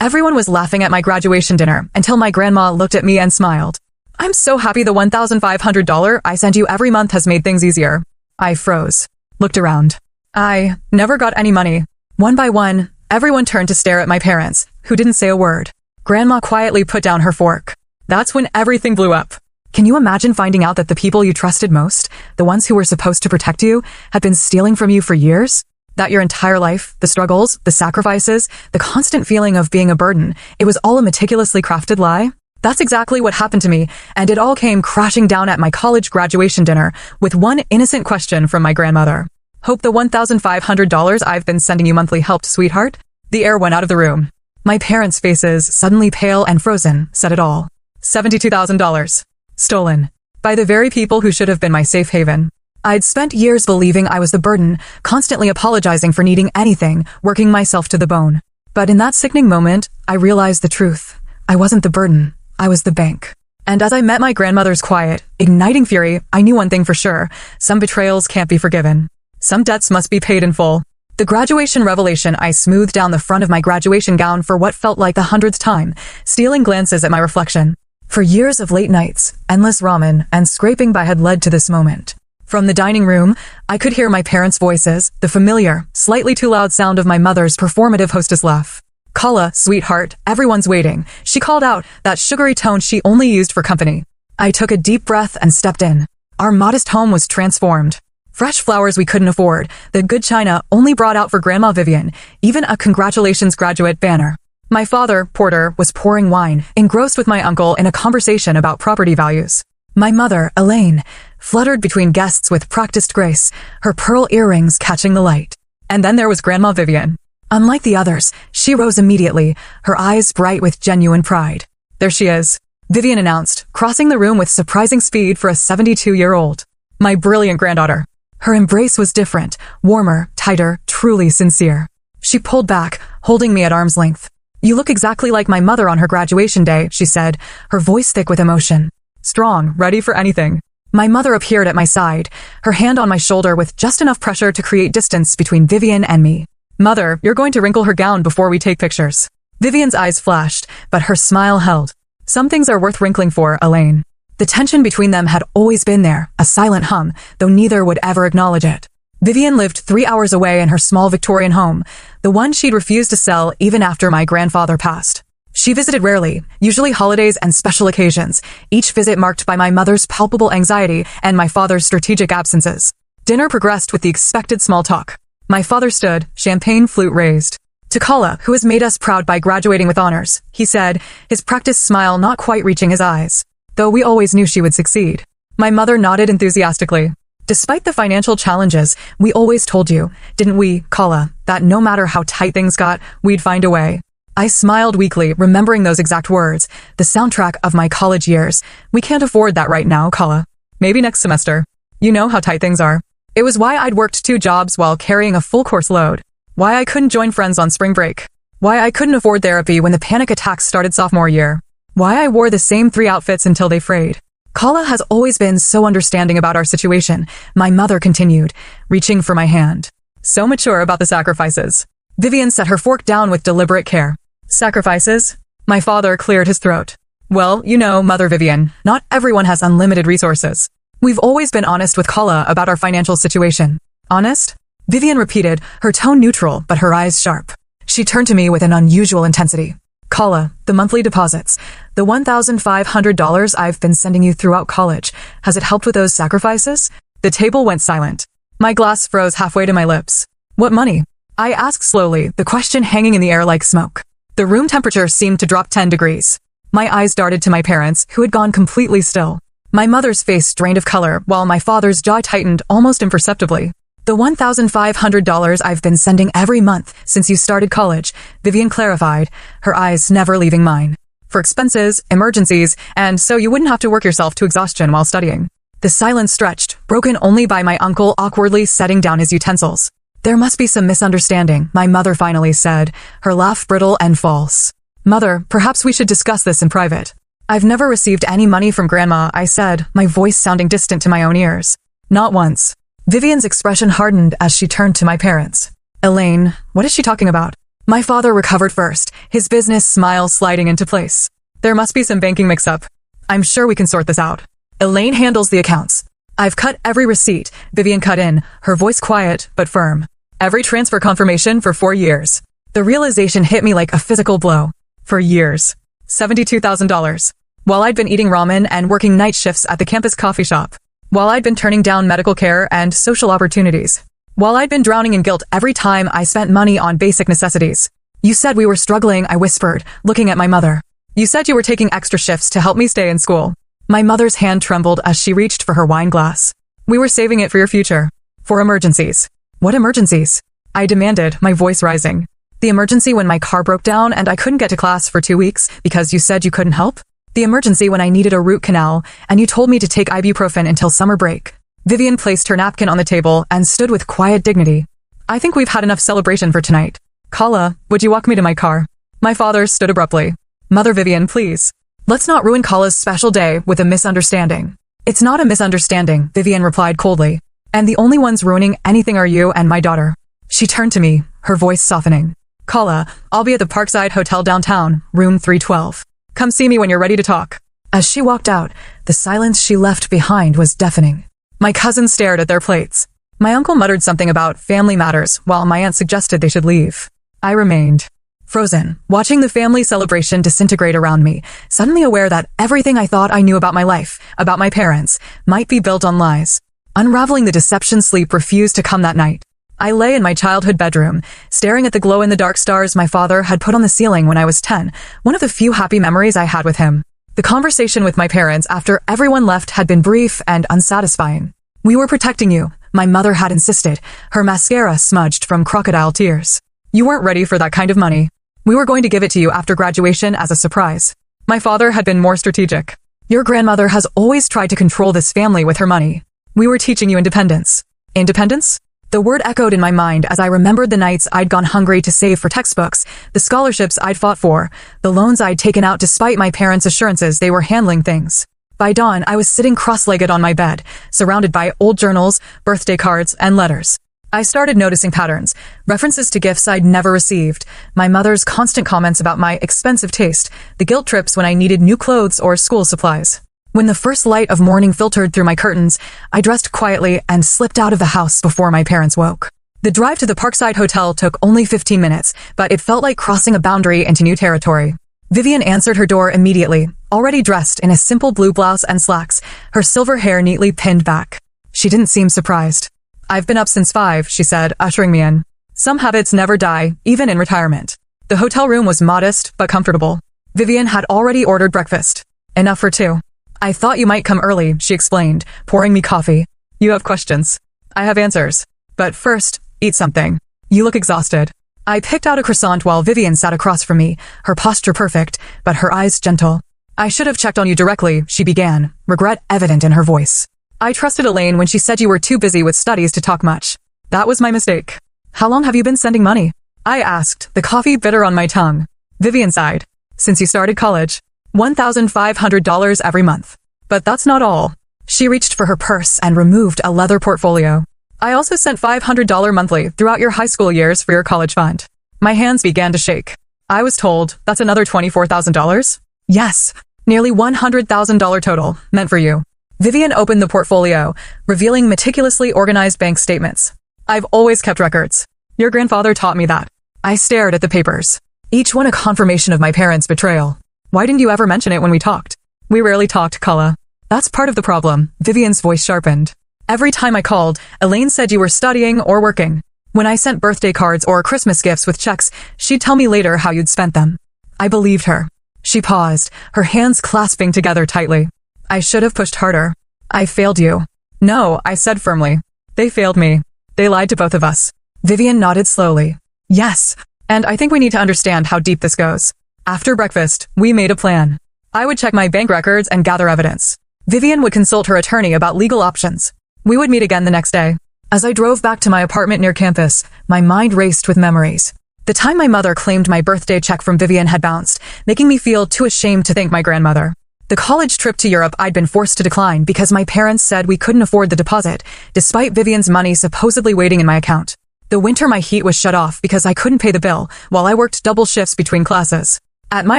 Everyone was laughing at my graduation dinner until my grandma looked at me and smiled. I'm so happy the $1,500 I send you every month has made things easier. I froze. Looked around. I never got any money. One by one, everyone turned to stare at my parents, who didn't say a word. Grandma quietly put down her fork. That's when everything blew up. Can you imagine finding out that the people you trusted most, the ones who were supposed to protect you, had been stealing from you for years? That your entire life, the struggles, the sacrifices, the constant feeling of being a burden, it was all a meticulously crafted lie? That's exactly what happened to me, and it all came crashing down at my college graduation dinner with one innocent question from my grandmother. Hope the $1,500 I've been sending you monthly helped, sweetheart? The air went out of the room. My parents' faces, suddenly pale and frozen, said it all. $72,000. Stolen. By the very people who should have been my safe haven. I'd spent years believing I was the burden, constantly apologizing for needing anything, working myself to the bone. But in that sickening moment, I realized the truth. I wasn't the burden. I was the bank. And as I met my grandmother's quiet, igniting fury, I knew one thing for sure. Some betrayals can't be forgiven. Some debts must be paid in full. The graduation revelation, I smoothed down the front of my graduation gown for what felt like the 100th time, stealing glances at my reflection. For years of late nights, endless ramen, and scraping by had led to this moment. From the dining room, I could hear my parents' voices, the familiar, slightly too loud sound of my mother's performative hostess laugh. Kala, sweetheart, everyone's waiting. She called out, that sugary tone she only used for company. I took a deep breath and stepped in. Our modest home was transformed. Fresh flowers we couldn't afford, the good china only brought out for Grandma Vivian, even a congratulations graduate banner. My father, Porter, was pouring wine, engrossed with my uncle in a conversation about property values. My mother, Elaine, fluttered between guests with practiced grace, her pearl earrings catching the light. And then there was Grandma Vivian. Unlike the others, she rose immediately, her eyes bright with genuine pride. There she is, Vivian announced, crossing the room with surprising speed for a 72-year-old. My brilliant granddaughter. Her embrace was different, warmer, tighter, truly sincere. She pulled back, holding me at arm's length. You look exactly like my mother on her graduation day, she said, her voice thick with emotion. Strong, ready for anything. My mother appeared at my side, her hand on my shoulder with just enough pressure to create distance between Vivian and me. Mother, you're going to wrinkle her gown before we take pictures. Vivian's eyes flashed, but her smile held. Some things are worth wrinkling for, Elaine. The tension between them had always been there, a silent hum, though neither would ever acknowledge it. Vivian lived 3 hours away in her small Victorian home, the one she'd refused to sell even after my grandfather passed. She visited rarely, usually holidays and special occasions, each visit marked by my mother's palpable anxiety and my father's strategic absences. Dinner progressed with the expected small talk. My father stood, champagne flute raised. To Kala, who has made us proud by graduating with honors, he said, his practiced smile not quite reaching his eyes. Though we always knew she would succeed. My mother nodded enthusiastically. Despite the financial challenges, we always told you, didn't we, Kala, that no matter how tight things got, we'd find a way. I smiled weakly, remembering those exact words, the soundtrack of my college years. We can't afford that right now, Kala. Maybe next semester. You know how tight things are. It was why I'd worked 2 jobs while carrying a full course load. Why I couldn't join friends on spring break. Why I couldn't afford therapy when the panic attacks started sophomore year. Why I wore the same 3 outfits until they frayed. Kala has always been so understanding about our situation, my mother continued, reaching for my hand. So mature about the sacrifices. Vivian set her fork down with deliberate care. Sacrifices? My father cleared his throat. Well, you know, Mother Vivian, not everyone has unlimited resources. We've always been honest with Kala about our financial situation. Honest? Vivian repeated, her tone neutral, but her eyes sharp. She turned to me with an unusual intensity. Kala, the monthly deposits, the $1,500 I've been sending you throughout college, has it helped with those sacrifices? The table went silent. My glass froze halfway to my lips. What money? I asked slowly, the question hanging in the air like smoke. The room temperature seemed to drop 10 degrees. My eyes darted to my parents, who had gone completely still. My mother's face drained of color, while my father's jaw tightened almost imperceptibly. The $1,500 I've been sending every month since you started college, Vivian clarified, her eyes never leaving mine. For expenses, emergencies, and so you wouldn't have to work yourself to exhaustion while studying. The silence stretched, broken only by my uncle awkwardly setting down his utensils. There must be some misunderstanding, my mother finally said, her laugh brittle and false. Mother, perhaps we should discuss this in private. I've never received any money from Grandma, I said, my voice sounding distant to my own ears. Not once. Vivian's expression hardened as she turned to my parents. Elaine, what is she talking about? My father recovered first, his business smile sliding into place. There must be some banking mix-up. I'm sure we can sort this out. Elaine handles the accounts. I've cut every receipt, Vivian cut in, her voice quiet but firm. Every transfer confirmation for 4 years. The realization hit me like a physical blow. For years. $72,000. While I'd been eating ramen and working night shifts at the campus coffee shop. While I'd been turning down medical care and social opportunities. While I'd been drowning in guilt every time I spent money on basic necessities. You said we were struggling, I whispered, looking at my mother. You said you were taking extra shifts to help me stay in school. My mother's hand trembled as she reached for her wine glass. We were saving it for your future. For emergencies. What emergencies? I demanded, my voice rising. The emergency when my car broke down and I couldn't get to class for 2 weeks because you said you couldn't help? The emergency when I needed a root canal and you told me to take ibuprofen until summer break. Vivian placed her napkin on the table and stood with quiet dignity. I think we've had enough celebration for tonight. Kala, would you walk me to my car? My father stood abruptly. Mother Vivian, please. Let's not ruin Kala's special day with a misunderstanding. It's not a misunderstanding, Vivian replied coldly. And the only ones ruining anything are you and my daughter. She turned to me, her voice softening. Kala, I'll be at the Parkside Hotel downtown, room 312. Come see me when you're ready to talk. As she walked out, the silence she left behind was deafening. My cousins stared at their plates. My uncle muttered something about family matters while my aunt suggested they should leave. I remained frozen, watching the family celebration disintegrate around me, suddenly aware that everything I thought I knew about my life, about my parents, might be built on lies. Unraveling the deception, sleep refused to come that night. I lay in my childhood bedroom, staring at the glow-in-the-dark stars my father had put on the ceiling when I was 10, one of the few happy memories I had with him. The conversation with my parents after everyone left had been brief and unsatisfying. We were protecting you, my mother had insisted, her mascara smudged from crocodile tears. You weren't ready for that kind of money. We were going to give it to you after graduation as a surprise. My father had been more strategic. Your grandmother has always tried to control this family with her money. We were teaching you independence. Independence? The word echoed in my mind as I remembered the nights I'd gone hungry to save for textbooks, the scholarships I'd fought for, the loans I'd taken out despite my parents' assurances they were handling things. By dawn, I was sitting cross-legged on my bed, surrounded by old journals, birthday cards, and letters. I started noticing patterns, references to gifts I'd never received, my mother's constant comments about my expensive taste, the guilt trips when I needed new clothes or school supplies. When the first light of morning filtered through my curtains, I dressed quietly and slipped out of the house before my parents woke. The drive to the Parkside Hotel took only 15 minutes, but it felt like crossing a boundary into new territory. Vivian answered her door immediately, already dressed in a simple blue blouse and slacks, her silver hair neatly pinned back. She didn't seem surprised. I've been up since 5, she said, ushering me in. Some habits never die, even in retirement. The hotel room was modest, but comfortable. Vivian had already ordered breakfast. Enough for 2. I thought you might come early, she explained, pouring me coffee. You have questions. I have answers. But first, eat something. You look exhausted. I picked out a croissant while Vivian sat across from me, her posture perfect, but her eyes gentle. I should have checked on you directly, she began, regret evident in her voice. I trusted Elaine when she said you were too busy with studies to talk much. That was my mistake. How long have you been sending money? I asked, the coffee bitter on my tongue. Vivian sighed. Since you started college. $1,500 every month. But that's not all. She reached for her purse and removed a leather portfolio. I also sent $500 monthly throughout your high school years for your college fund. My hands began to shake. I was told, that's another $24,000? Yes. Nearly $100,000 total, meant for you. Vivian opened the portfolio, revealing meticulously organized bank statements. I've always kept records. Your grandfather taught me that. I stared at the papers. Each one a confirmation of my parents' betrayal. Why didn't you ever mention it when we talked? We rarely talked, Kala. That's part of the problem, Vivian's voice sharpened. Every time I called, Elaine said you were studying or working. When I sent birthday cards or Christmas gifts with checks, she'd tell me later how you'd spent them. I believed her. She paused, her hands clasping together tightly. I should have pushed harder. I failed you. No, I said firmly. They failed me. They lied to both of us. Vivian nodded slowly. Yes. And I think we need to understand how deep this goes. After breakfast, we made a plan. I would check my bank records and gather evidence. Vivian would consult her attorney about legal options. We would meet again the next day. As I drove back to my apartment near campus, my mind raced with memories. The time my mother claimed my birthday check from Vivian had bounced, making me feel too ashamed to thank my grandmother. The college trip to Europe I'd been forced to decline because my parents said we couldn't afford the deposit, despite Vivian's money supposedly waiting in my account. The winter my heat was shut off because I couldn't pay the bill while I worked double shifts between classes. At my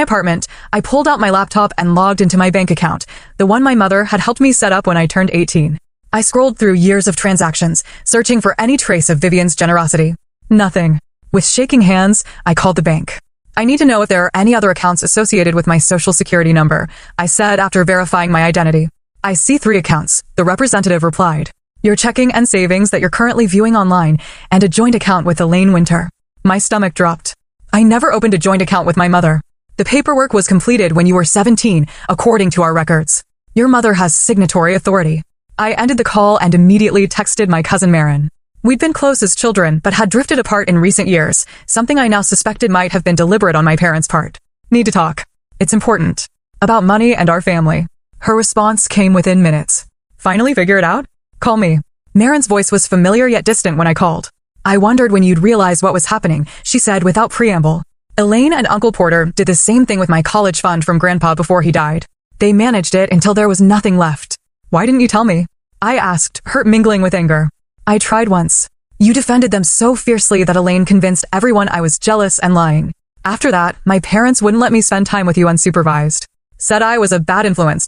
apartment, I pulled out my laptop and logged into my bank account, the one my mother had helped me set up when I turned 18. I scrolled through years of transactions, searching for any trace of Vivian's generosity. Nothing. With shaking hands, I called the bank. I need to know if there are any other accounts associated with my social security number, I said after verifying my identity. I see 3 accounts, the representative replied. Your checking and savings that you're currently viewing online, and a joint account with Elaine Winter. My stomach dropped. I never opened a joint account with my mother. The paperwork was completed when you were 17, according to our records. Your mother has signatory authority. I ended the call and immediately texted my cousin Marin. We'd been close as children, but had drifted apart in recent years, something I now suspected might have been deliberate on my parents' part. Need to talk. It's important. About money and our family. Her response came within minutes. Finally figure it out? Call me. Marin's voice was familiar yet distant when I called. I wondered when you'd realize what was happening, she said without preamble. Elaine and Uncle Porter did the same thing with my college fund from Grandpa before he died. They managed it until there was nothing left. Why didn't you tell me? I asked, hurt mingling with anger. I tried once. You defended them so fiercely that Elaine convinced everyone I was jealous and lying. After that, my parents wouldn't let me spend time with you unsupervised. Said I was a bad influence.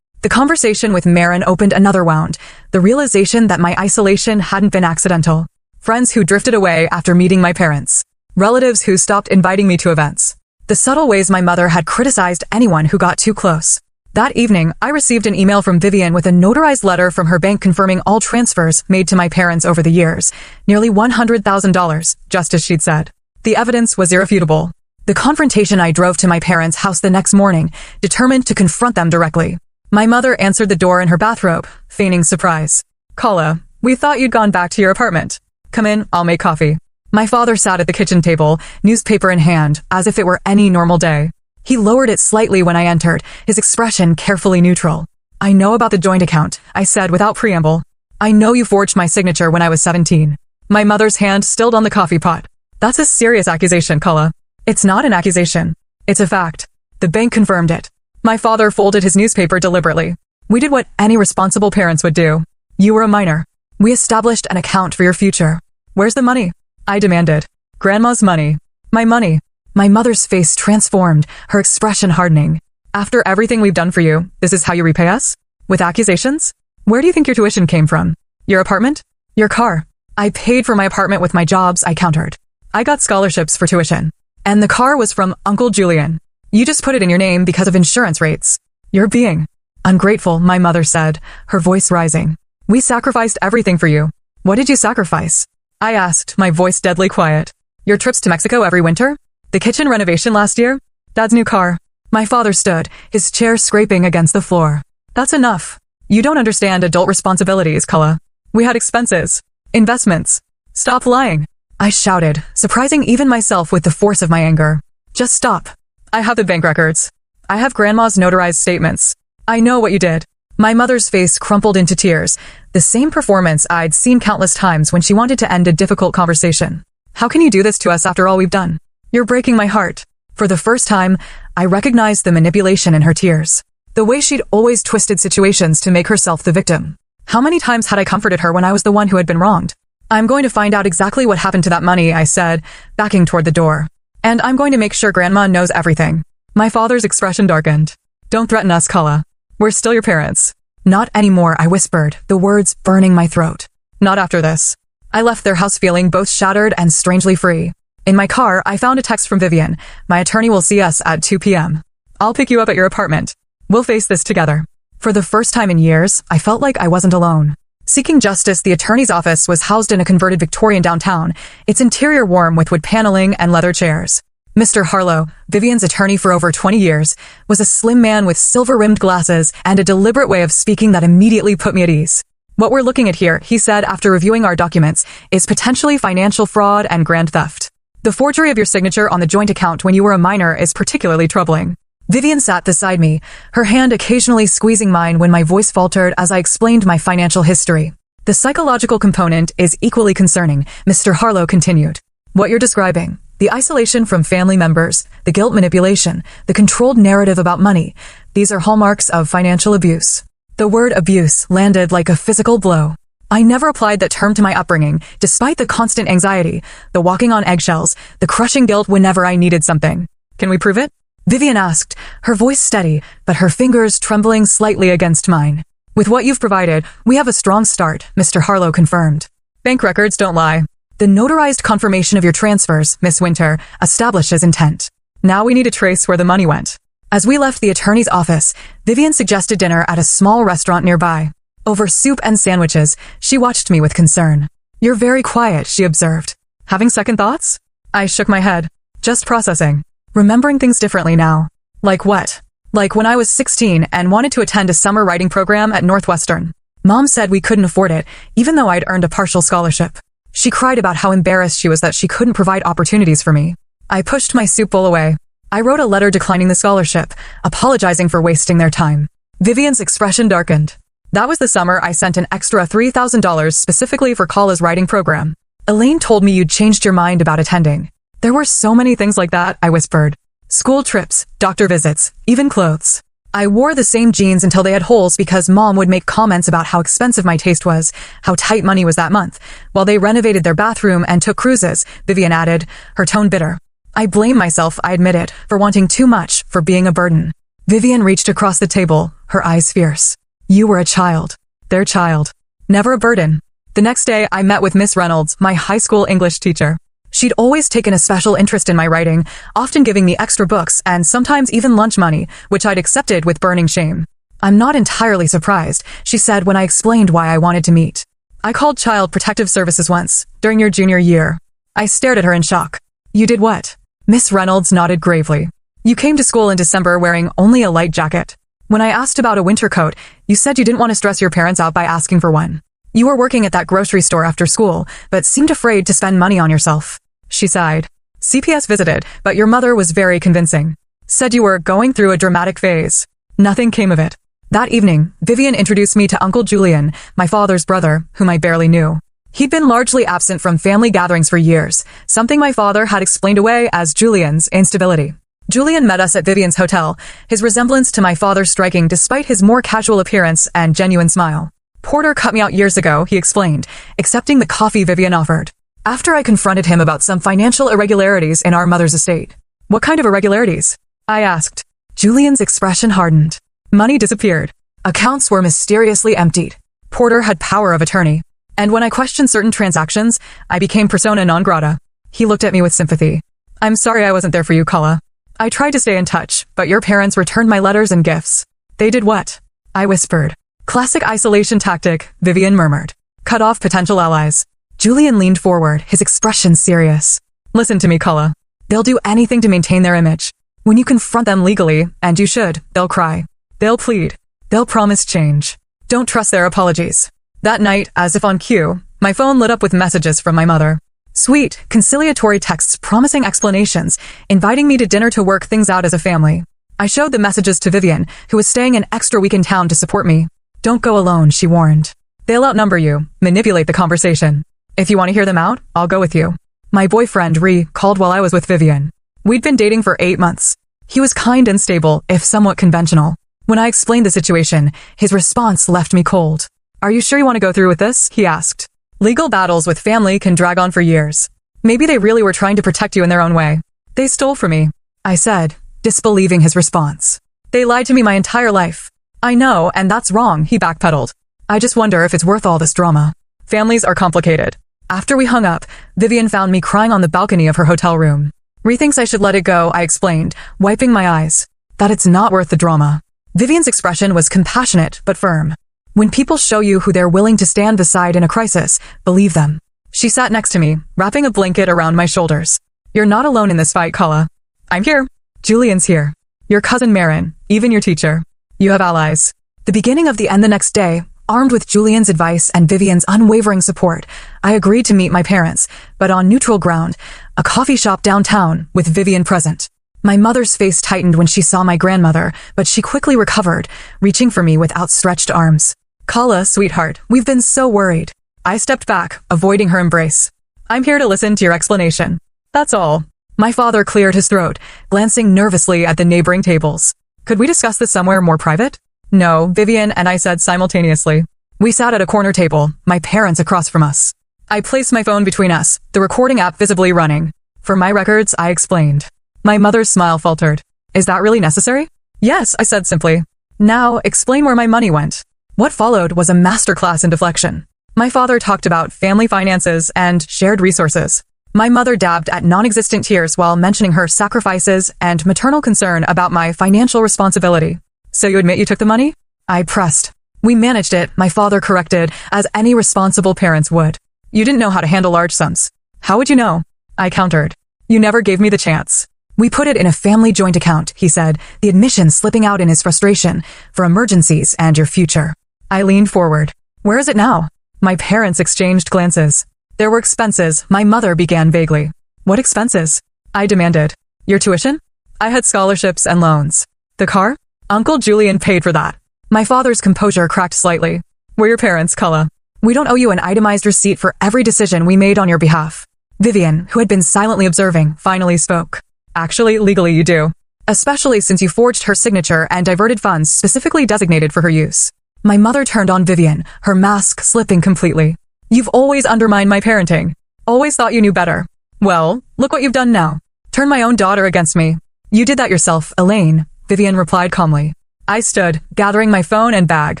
The conversation with Marin opened another wound, the realization that my isolation hadn't been accidental. Friends who drifted away after meeting my parents. Relatives who stopped inviting me to events. The subtle ways my mother had criticized anyone who got too close. That evening, I received an email from Vivian with a notarized letter from her bank confirming all transfers made to my parents over the years. Nearly $100,000, just as she'd said. The evidence was irrefutable. The confrontation I drove to my parents' house the next morning, determined to confront them directly. My mother answered the door in her bathrobe, feigning surprise. Kala, we thought you'd gone back to your apartment. Come in, I'll make coffee. My father sat at the kitchen table, newspaper in hand, as if it were any normal day. He lowered it slightly when I entered, his expression carefully neutral. I know about the joint account, I said without preamble. I know you forged my signature when I was 17. My mother's hand stilled on the coffee pot. That's a serious accusation, Kala. It's not an accusation. It's a fact. The bank confirmed it. My father folded his newspaper deliberately. We did what any responsible parents would do. You were a minor. We established an account for your future. Where's the money? I demanded. Grandma's money. My money. My mother's face transformed, her expression hardening. After everything we've done for you, this is how you repay us? With accusations? Where do you think your tuition came from? Your apartment? Your car? I paid for my apartment with my jobs, I countered. I got scholarships for tuition. And the car was from Uncle Julian. You just put it in your name because of insurance rates. You're being ungrateful, my mother said, her voice rising. We sacrificed everything for you. What did you sacrifice? I asked, my voice deadly quiet. Your trips to Mexico every winter? The kitchen renovation last year? Dad's new car? My father stood, his chair scraping against the floor. That's enough. You don't understand adult responsibilities, Kala. We had expenses. Investments. Stop lying. I shouted, surprising even myself with the force of my anger. Just stop. I have the bank records. I have Grandma's notarized statements. I know what you did. My mother's face crumpled into tears, the same performance I'd seen countless times when she wanted to end a difficult conversation. How can you do this to us after all we've done? You're breaking my heart. For the first time, I recognized the manipulation in her tears. The way she'd always twisted situations to make herself the victim. How many times had I comforted her when I was the one who had been wronged? I'm going to find out exactly what happened to that money, I said, backing toward the door. And I'm going to make sure Grandma knows everything. My father's expression darkened. Don't threaten us, Kala. We're still your parents. Not anymore, I whispered, the words burning my throat. Not after this. I left their house feeling both shattered and strangely free. In my car, I found a text from Vivian. My attorney will see us at 2 p.m. I'll pick you up at your apartment. We'll face this together. For the first time in years, I felt like I wasn't alone. Seeking justice, the attorney's office was housed in a converted Victorian downtown, its interior warm with wood paneling and leather chairs. Mr. Harlow, Vivian's attorney for over 20 years, was a slim man with silver-rimmed glasses and a deliberate way of speaking that immediately put me at ease. What we're looking at here, he said after reviewing our documents, is potentially financial fraud and grand theft. The forgery of your signature on the joint account when you were a minor is particularly troubling. Vivian sat beside me, her hand occasionally squeezing mine when my voice faltered as I explained my financial history. The psychological component is equally concerning, Mr. Harlow continued. What you're describing, the isolation from family members, the guilt manipulation, the controlled narrative about money, these are hallmarks of financial abuse. The word abuse landed like a physical blow. I never applied that term to my upbringing, despite the constant anxiety, the walking on eggshells, the crushing guilt whenever I needed something. Can we prove it? Vivian asked, her voice steady, but her fingers trembling slightly against mine. With what you've provided, we have a strong start, Mr. Harlow confirmed. Bank records don't lie. The notarized confirmation of your transfers, Miss Winter, establishes intent. Now we need to trace where the money went. As we left the attorney's office, Vivian suggested dinner at a small restaurant nearby. Over soup and sandwiches, she watched me with concern. You're very quiet, she observed. Having second thoughts? I shook my head. Just processing. Remembering things differently now. Like what? Like when I was 16 and wanted to attend a summer writing program at Northwestern. Mom said we couldn't afford it, even though I'd earned a partial scholarship. She cried about how embarrassed she was that she couldn't provide opportunities for me. I pushed my soup bowl away. I wrote a letter declining the scholarship, apologizing for wasting their time. Vivian's expression darkened. That was the summer I sent an extra $3,000 specifically for Kala's writing program. Elaine told me you'd changed your mind about attending. There were so many things like that, I whispered. School trips, doctor visits, even clothes. I wore the same jeans until they had holes because Mom would make comments about how expensive my taste was, how tight money was that month, while they renovated their bathroom and took cruises, Vivian added, her tone bitter. I blame myself, I admit it, for wanting too much, for being a burden. Vivian reached across the table, her eyes fierce. You were a child. Their child. Never a burden. The next day, I met with Miss Reynolds, my high school English teacher. She'd always taken a special interest in my writing, often giving me extra books and sometimes even lunch money, which I'd accepted with burning shame. I'm not entirely surprised, she said when I explained why I wanted to meet. I called Child Protective Services once, during your junior year. I stared at her in shock. You did what? Miss Reynolds nodded gravely. You came to school in December wearing only a light jacket. When I asked about a winter coat, you said you didn't want to stress your parents out by asking for one. You were working at that grocery store after school, but seemed afraid to spend money on yourself. She sighed. CPS visited, but your mother was very convincing. Said you were going through a dramatic phase. Nothing came of it. That evening, Vivian introduced me to Uncle Julian, my father's brother, whom I barely knew. He'd been largely absent from family gatherings for years, something my father had explained away as Julian's instability. Julian met us at Vivian's hotel, his resemblance to my father striking despite his more casual appearance and genuine smile. Porter cut me out years ago, he explained, accepting the coffee Vivian offered. After I confronted him about some financial irregularities in our mother's estate. What kind of irregularities? I asked. Julian's expression hardened. Money disappeared. Accounts were mysteriously emptied. Porter had power of attorney. And when I questioned certain transactions, I became persona non grata. He looked at me with sympathy. I'm sorry I wasn't there for you, Kala. I tried to stay in touch, but your parents returned my letters and gifts. They did what? I whispered. Classic isolation tactic, Vivian murmured. Cut off potential allies. Julian leaned forward, his expression serious. Listen to me, Kala. They'll do anything to maintain their image. When you confront them legally, and you should, they'll cry. They'll plead. They'll promise change. Don't trust their apologies. That night, as if on cue, my phone lit up with messages from my mother. Sweet, conciliatory texts promising explanations, inviting me to dinner to work things out as a family. I showed the messages to Vivian, who was staying an extra week in town to support me. Don't go alone, she warned. They'll outnumber you, manipulate the conversation. If you want to hear them out, I'll go with you. My boyfriend, Ree, called while I was with Vivian. We'd been dating for 8 months. He was kind and stable, if somewhat conventional. When I explained the situation, his response left me cold. Are you sure you want to go through with this? He asked. Legal battles with family can drag on for years. Maybe they really were trying to protect you in their own way. They stole from me, I said, disbelieving his response. They lied to me my entire life. I know, and that's wrong, he backpedaled. I just wonder if it's worth all this drama. Families are complicated. After we hung up, Vivian found me crying on the balcony of her hotel room. Ree thinks I should let it go, I explained, wiping my eyes. That it's not worth the drama. Vivian's expression was compassionate but firm. When people show you who they're willing to stand beside in a crisis, believe them. She sat next to me, wrapping a blanket around my shoulders. You're not alone in this fight, Kala. I'm here. Julian's here. Your cousin Marin, even your teacher. You have allies. The beginning of the end the next day, armed with Julian's advice and Vivian's unwavering support, I agreed to meet my parents, but on neutral ground, a coffee shop downtown with Vivian present. My mother's face tightened when she saw my grandmother, but she quickly recovered, reaching for me with outstretched arms. Kala, sweetheart, we've been so worried. I stepped back, avoiding her embrace. I'm here to listen to your explanation. That's all. My father cleared his throat, glancing nervously at the neighboring tables. Could we discuss this somewhere more private? No, Vivian and I said simultaneously. We sat at a corner table, my parents across from us. I placed my phone between us, the recording app visibly running. For my records, I explained. My mother's smile faltered. Is that really necessary? Yes, I said simply. Now, explain where my money went. What followed was a masterclass in deflection. My father talked about family finances and shared resources. My mother dabbed at non-existent tears while mentioning her sacrifices and maternal concern about my financial responsibility. So you admit you took the money? I pressed. We managed it, my father corrected, as any responsible parents would. You didn't know how to handle large sums. How would you know? I countered. You never gave me the chance. We put it in a family joint account, he said, the admission slipping out in his frustration, for emergencies and your future. I leaned forward. Where is it now? My parents exchanged glances. There were expenses, my mother began vaguely. What expenses? I demanded. Your tuition? I had scholarships and loans. The car? Uncle Julian paid for that. My father's composure cracked slightly. We're your parents, Culla. We don't owe you an itemized receipt for every decision we made on your behalf. Vivian, who had been silently observing, finally spoke. Actually, legally you do. Especially since you forged her signature and diverted funds specifically designated for her use. My mother turned on Vivian, her mask slipping completely. You've always undermined my parenting. Always thought you knew better. Well, look what you've done now. Turn my own daughter against me. You did that yourself, Elaine, Vivian replied calmly. I stood, gathering my phone and bag.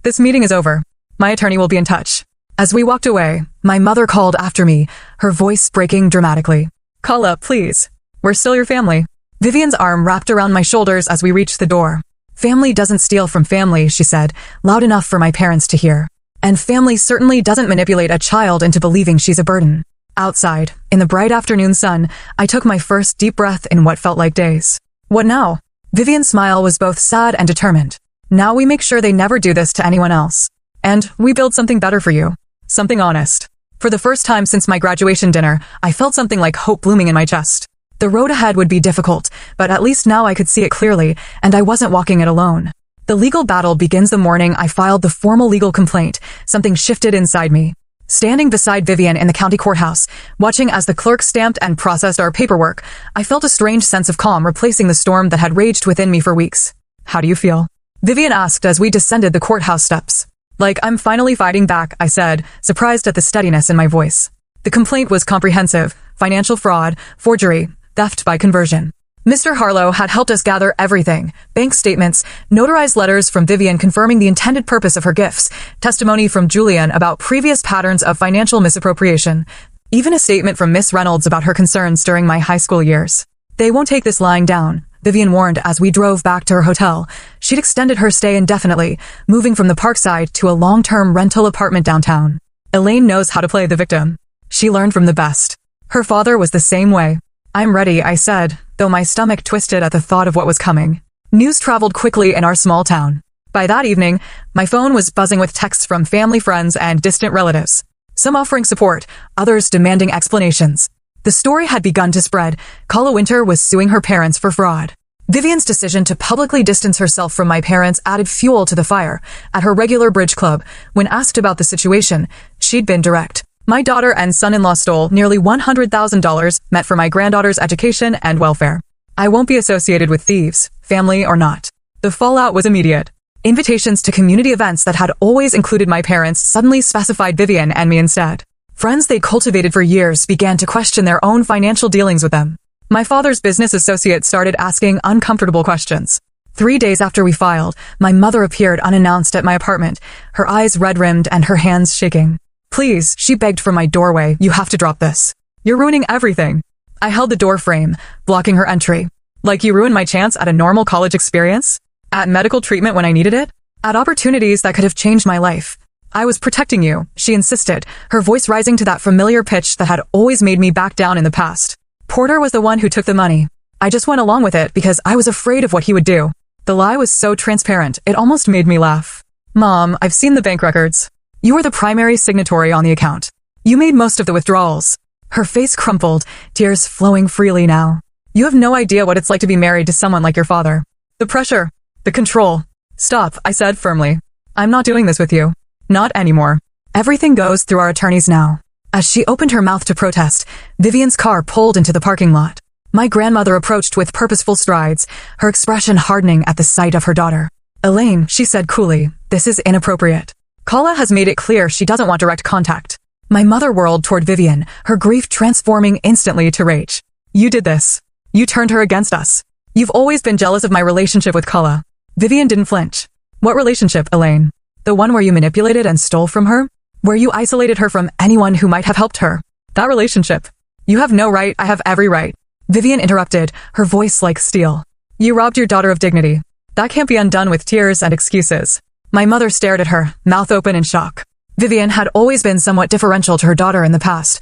This meeting is over. My attorney will be in touch. As we walked away, my mother called after me, her voice breaking dramatically. Culla, please. We're still your family. Vivian's arm wrapped around my shoulders as we reached the door. Family doesn't steal from family, she said, loud enough for my parents to hear. And family certainly doesn't manipulate a child into believing she's a burden. Outside, in the bright afternoon sun, I took my first deep breath in what felt like days. What now? Vivian's smile was both sad and determined. Now we make sure they never do this to anyone else. And we build something better for you. Something honest. For the first time since my graduation dinner, I felt something like hope blooming in my chest. The road ahead would be difficult, but at least now I could see it clearly, and I wasn't walking it alone. The legal battle begins the morning I filed the formal legal complaint. Something shifted inside me. Standing beside Vivian in the county courthouse, watching as the clerk stamped and processed our paperwork, I felt a strange sense of calm replacing the storm that had raged within me for weeks. How do you feel? Vivian asked as we descended the courthouse steps. Like I'm finally fighting back, I said, surprised at the steadiness in my voice. The complaint was comprehensive: financial fraud, forgery, theft by conversion. Mr. Harlow had helped us gather everything: bank statements, notarized letters from Vivian confirming the intended purpose of her gifts, testimony from Julian about previous patterns of financial misappropriation, even a statement from Miss Reynolds about her concerns during my high school years. They won't take this lying down, Vivian warned as we drove back to her hotel. She'd extended her stay indefinitely, moving from the Parkside to a long-term rental apartment downtown. Elaine knows how to play the victim. She learned from the best. Her father was the same way. I'm ready, I said, though my stomach twisted at the thought of what was coming. News traveled quickly in our small town. By that evening, my phone was buzzing with texts from family, friends, and distant relatives. Some offering support, others demanding explanations. The story had begun to spread. Culla Winter was suing her parents for fraud. Vivian's decision to publicly distance herself from my parents added fuel to the fire. At her regular bridge club, when asked about the situation, she'd been direct. My daughter and son-in-law stole nearly $100,000 meant for my granddaughter's education and welfare. I won't be associated with thieves, family or not. The fallout was immediate. Invitations to community events that had always included my parents suddenly specified Vivian and me instead. Friends they cultivated for years began to question their own financial dealings with them. My father's business associates started asking uncomfortable questions. 3 days after we filed, my mother appeared unannounced at my apartment, her eyes red-rimmed and her hands shaking. Please, she begged from my doorway, you have to drop this. You're ruining everything. I held the door frame, blocking her entry. Like you ruined my chance at a normal college experience? At medical treatment when I needed it? At opportunities that could have changed my life. I was protecting you, she insisted, her voice rising to that familiar pitch that had always made me back down in the past. Porter was the one who took the money. I just went along with it because I was afraid of what he would do. The lie was so transparent, it almost made me laugh. Mom, I've seen the bank records. You were the primary signatory on the account. You made most of the withdrawals. Her face crumpled, tears flowing freely now. You have no idea what it's like to be married to someone like your father. The pressure. The control. Stop, I said firmly. I'm not doing this with you. Not anymore. Everything goes through our attorneys now. As she opened her mouth to protest, Vivian's car pulled into the parking lot. My grandmother approached with purposeful strides, her expression hardening at the sight of her daughter. Elaine, she said coolly, this is inappropriate. Kala has made it clear she doesn't want direct contact. My mother whirled toward Vivian, her grief transforming instantly to rage. You did this. You turned her against us. You've always been jealous of my relationship with Kala. Vivian didn't flinch. What relationship, Elaine? The one where you manipulated and stole from her? Where you isolated her from anyone who might have helped her? That relationship. You have no right, I have every right. Vivian interrupted, her voice like steel. You robbed your daughter of dignity. That can't be undone with tears and excuses. My mother stared at her, mouth open in shock. Vivian had always been somewhat differential to her daughter in the past,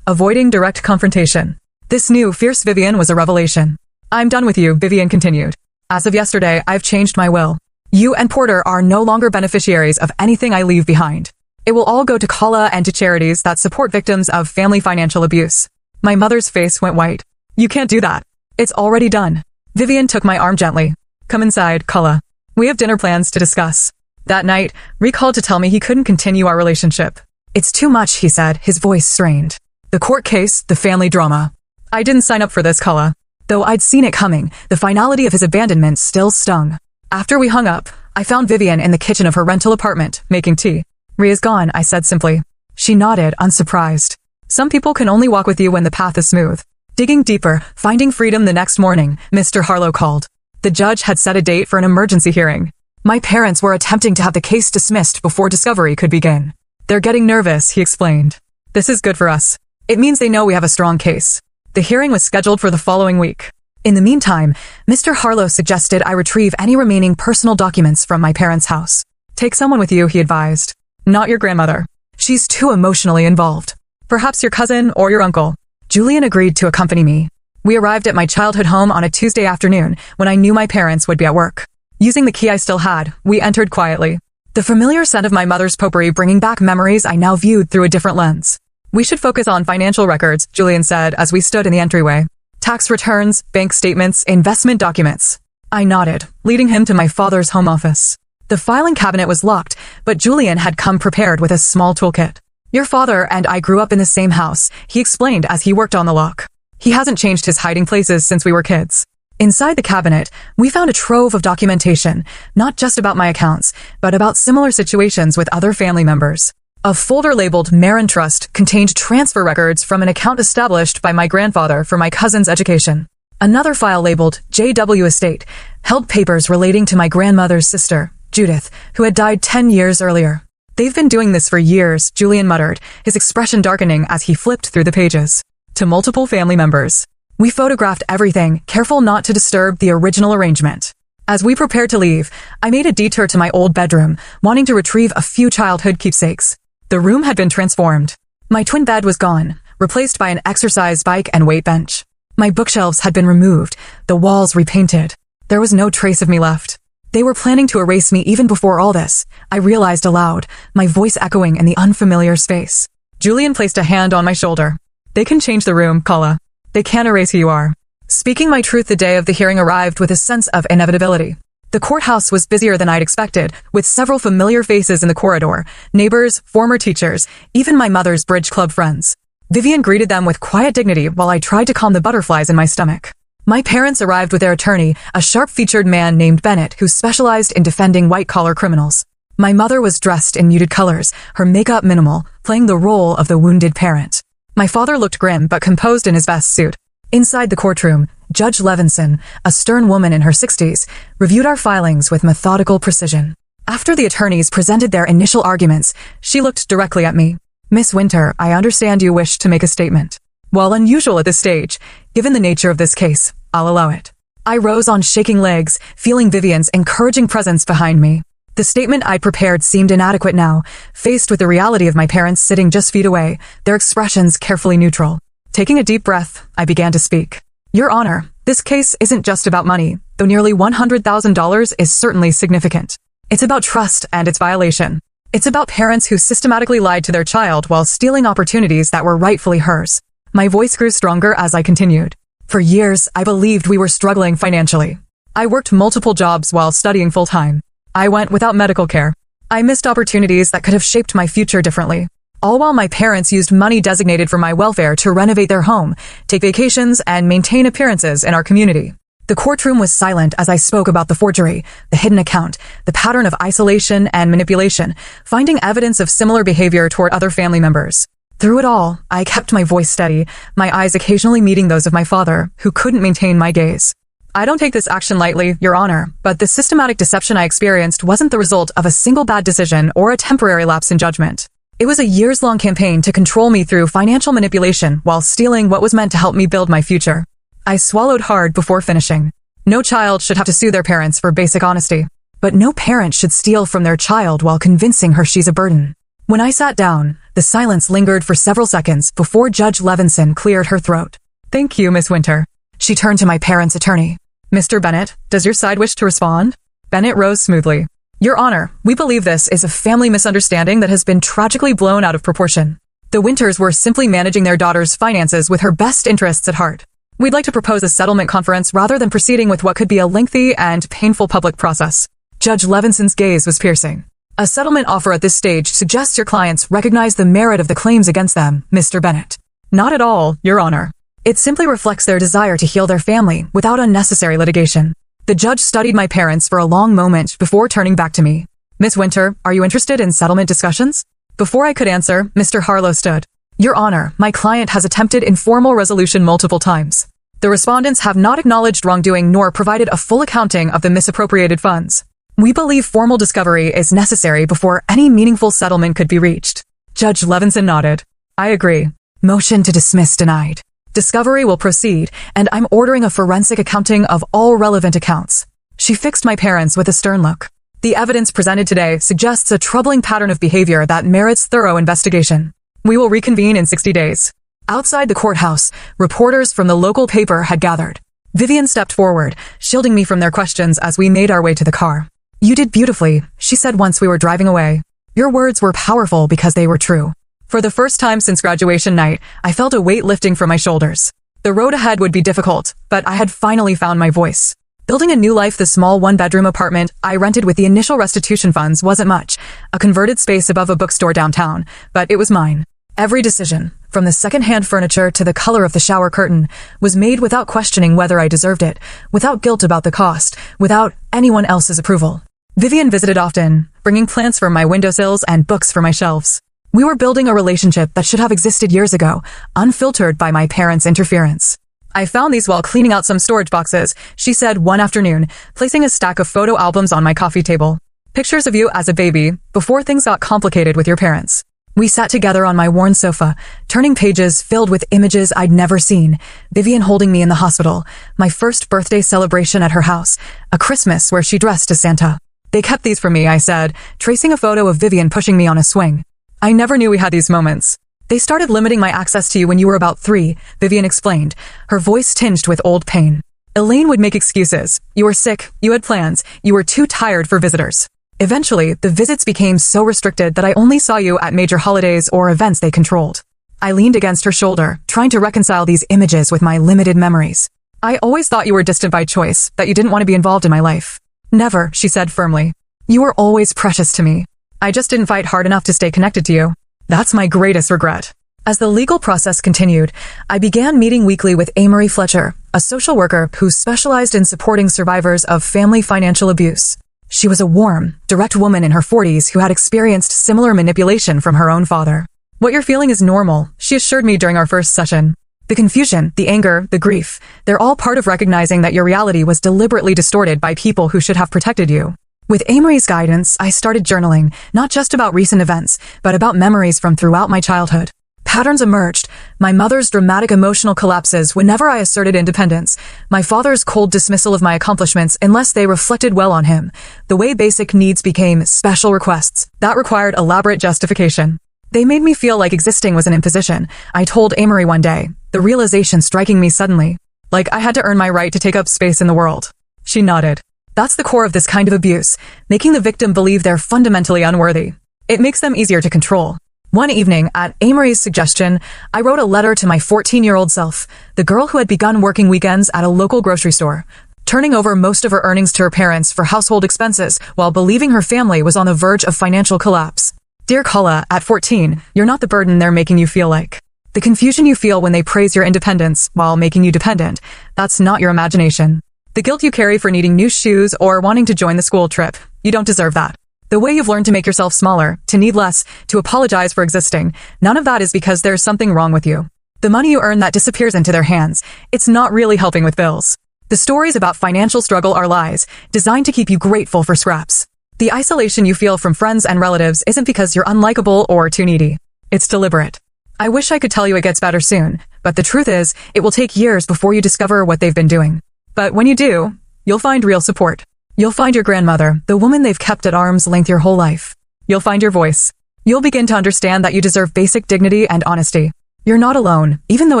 avoiding direct confrontation. This new, fierce Vivian was a revelation. I'm done with you, Vivian continued. As of yesterday, I've changed my will. You and Porter are no longer beneficiaries of anything I leave behind. It will all go to Kala and to charities that support victims of family financial abuse. My mother's face went white. You can't do that. It's already done. Vivian took my arm gently. Come inside, Kala. We have dinner plans to discuss. That night, Rick called to tell me he couldn't continue our relationship. It's too much, he said, his voice strained. The court case, the family drama. I didn't sign up for this, Kala. Though I'd seen it coming, the finality of his abandonment still stung. After we hung up, I found Vivian in the kitchen of her rental apartment, making tea. Ria's gone, I said simply. She nodded, unsurprised. Some people can only walk with you when the path is smooth. Digging deeper, finding freedom the next morning, Mr. Harlow called. The judge had set a date for an emergency hearing. My parents were attempting to have the case dismissed before discovery could begin. They're getting nervous, he explained. This is good for us. It means they know we have a strong case. The hearing was scheduled for the following week. In the meantime, Mr. Harlow suggested I retrieve any remaining personal documents from my parents' house. Take someone with you, he advised. Not your grandmother. She's too emotionally involved. Perhaps your cousin or your uncle. Julian agreed to accompany me. We arrived at my childhood home on a Tuesday afternoon when I knew my parents would be at work. Using the key I still had, we entered quietly. The familiar scent of my mother's potpourri bringing back memories I now viewed through a different lens. We should focus on financial records, Julian said as we stood in the entryway. Tax returns, bank statements, investment documents. I nodded, leading him to my father's home office. The filing cabinet was locked, but Julian had come prepared with a small toolkit. Your father and I grew up in the same house, he explained as he worked on the lock. He hasn't changed his hiding places since we were kids. Inside the cabinet, we found a trove of documentation, not just about my accounts, but about similar situations with other family members. A folder labeled Marin Trust contained transfer records from an account established by my grandfather for my cousin's education. Another file labeled JW Estate held papers relating to my grandmother's sister, Judith, who had died 10 years earlier. They've been doing this for years, Julian muttered, his expression darkening as he flipped through the pages. To multiple family members. We photographed everything, careful not to disturb the original arrangement. As we prepared to leave, I made a detour to my old bedroom, wanting to retrieve a few childhood keepsakes. The room had been transformed. My twin bed was gone, replaced by an exercise bike and weight bench. My bookshelves had been removed, the walls repainted. There was no trace of me left. They were planning to erase me even before all this, I realized aloud, my voice echoing in the unfamiliar space. Julian placed a hand on my shoulder. They can change the room, Kala. They can't erase who you are. Speaking my truth the day of the hearing arrived with a sense of inevitability. The courthouse was busier than I'd expected, with several familiar faces in the corridor, neighbors, former teachers, even my mother's bridge club friends. Vivian greeted them with quiet dignity while I tried to calm the butterflies in my stomach. My parents arrived with their attorney, a sharp-featured man named Bennett who specialized in defending white-collar criminals. My mother was dressed in muted colors, her makeup minimal, playing the role of the wounded parent. My father looked grim but composed in his best suit. Inside the courtroom, Judge Levinson, a stern woman in her 60s, reviewed our filings with methodical precision. After the attorneys presented their initial arguments, she looked directly at me. Miss Winter, I understand you wish to make a statement. While unusual at this stage, given the nature of this case, I'll allow it. I rose on shaking legs, feeling Vivian's encouraging presence behind me. The statement I'd prepared seemed inadequate now, faced with the reality of my parents sitting just feet away, their expressions carefully neutral. Taking a deep breath, I began to speak. Your Honor, this case isn't just about money, though nearly $100,000 is certainly significant. It's about trust and its violation. It's about parents who systematically lied to their child while stealing opportunities that were rightfully hers. My voice grew stronger as I continued. For years, I believed we were struggling financially. I worked multiple jobs while studying full-time. I went without medical care. I missed opportunities that could have shaped my future differently. All while my parents used money designated for my welfare to renovate their home, take vacations, and maintain appearances in our community. The courtroom was silent as I spoke about the forgery, the hidden account, the pattern of isolation and manipulation, finding evidence of similar behavior toward other family members. Through it all, I kept my voice steady, my eyes occasionally meeting those of my father, who couldn't maintain my gaze. I don't take this action lightly, Your Honor, but the systematic deception I experienced wasn't the result of a single bad decision or a temporary lapse in judgment. It was a years-long campaign to control me through financial manipulation while stealing what was meant to help me build my future. I swallowed hard before finishing. No child should have to sue their parents for basic honesty, but no parent should steal from their child while convincing her she's a burden. When I sat down, the silence lingered for several seconds before Judge Levinson cleared her throat. Thank you, Miss Winter. She turned to my parents' attorney. Mr. Bennett, does your side wish to respond? Bennett rose smoothly. Your Honor, we believe this is a family misunderstanding that has been tragically blown out of proportion. The Winters were simply managing their daughter's finances with her best interests at heart. We'd like to propose a settlement conference rather than proceeding with what could be a lengthy and painful public process. Judge Levinson's gaze was piercing. A settlement offer at this stage suggests your clients recognize the merit of the claims against them, Mr. Bennett. Not at all, Your Honor. It simply reflects their desire to heal their family without unnecessary litigation. The judge studied my parents for a long moment before turning back to me. Miss Winter, are you interested in settlement discussions? Before I could answer, Mr. Harlow stood. Your Honor, my client has attempted informal resolution multiple times. The respondents have not acknowledged wrongdoing nor provided a full accounting of the misappropriated funds. We believe formal discovery is necessary before any meaningful settlement could be reached. Judge Levinson nodded. I agree. Motion to dismiss denied. Discovery will proceed, and I'm ordering a forensic accounting of all relevant accounts. She fixed my parents with a stern look. The evidence presented today suggests a troubling pattern of behavior that merits thorough investigation. We will reconvene in 60 days. Outside the courthouse, reporters from the local paper had gathered. Vivian stepped forward, shielding me from their questions as we made our way to the car. You did beautifully, she said once we were driving away. Your words were powerful because they were true. For the first time since graduation night, I felt a weight lifting from my shoulders. The road ahead would be difficult, but I had finally found my voice. Building a new life, the small one-bedroom apartment I rented with the initial restitution funds wasn't much, a converted space above a bookstore downtown, but it was mine. Every decision, from the second-hand furniture to the color of the shower curtain, was made without questioning whether I deserved it, without guilt about the cost, without anyone else's approval. Vivian visited often, bringing plants for my windowsills and books for my shelves. We were building a relationship that should have existed years ago, unfiltered by my parents' interference. I found these while cleaning out some storage boxes, she said one afternoon, placing a stack of photo albums on my coffee table. Pictures of you as a baby, before things got complicated with your parents. We sat together on my worn sofa, turning pages filled with images I'd never seen. Vivian holding me in the hospital, my first birthday celebration at her house, a Christmas where she dressed as Santa. They kept these for me, I said, tracing a photo of Vivian pushing me on a swing. I never knew we had these moments. They started limiting my access to you when you were about 3, Vivian explained, her voice tinged with old pain. Elaine would make excuses. You were sick, you had plans, you were too tired for visitors. Eventually, the visits became so restricted that I only saw you at major holidays or events they controlled. I leaned against her shoulder, trying to reconcile these images with my limited memories. I always thought you were distant by choice, that you didn't want to be involved in my life. Never, she said firmly. You were always precious to me. I just didn't fight hard enough to stay connected to you. That's my greatest regret. As the legal process continued, I began meeting weekly with Amory Fletcher, a social worker who specialized in supporting survivors of family financial abuse. She was a warm, direct woman in her 40s who had experienced similar manipulation from her own father. What you're feeling is normal, she assured me during our first session. The confusion, the anger, the grief, they're all part of recognizing that your reality was deliberately distorted by people who should have protected you. With Amory's guidance, I started journaling, not just about recent events, but about memories from throughout my childhood. Patterns emerged, my mother's dramatic emotional collapses whenever I asserted independence, my father's cold dismissal of my accomplishments unless they reflected well on him, the way basic needs became special requests. That required elaborate justification. They made me feel like existing was an imposition, I told Amory one day, the realization striking me suddenly. Like I had to earn my right to take up space in the world. She nodded. That's the core of this kind of abuse, making the victim believe they're fundamentally unworthy. It makes them easier to control. One evening, at Amory's suggestion, I wrote a letter to my 14-year-old self, the girl who had begun working weekends at a local grocery store, turning over most of her earnings to her parents for household expenses while believing her family was on the verge of financial collapse. Dear Kala, at 14, you're not the burden they're making you feel like. The confusion you feel when they praise your independence while making you dependent, that's not your imagination. The guilt you carry for needing new shoes or wanting to join the school trip. You don't deserve that. The way you've learned to make yourself smaller, to need less, to apologize for existing, none of that is because there's something wrong with you. The money you earn that disappears into their hands, it's not really helping with bills. The stories about financial struggle are lies, designed to keep you grateful for scraps. The isolation you feel from friends and relatives isn't because you're unlikable or too needy. It's deliberate. I wish I could tell you it gets better soon, but the truth is, it will take years before you discover what they've been doing. But when you do, you'll find real support. You'll find your grandmother, the woman they've kept at arm's length your whole life. You'll find your voice. You'll begin to understand that you deserve basic dignity and honesty. You're not alone, even though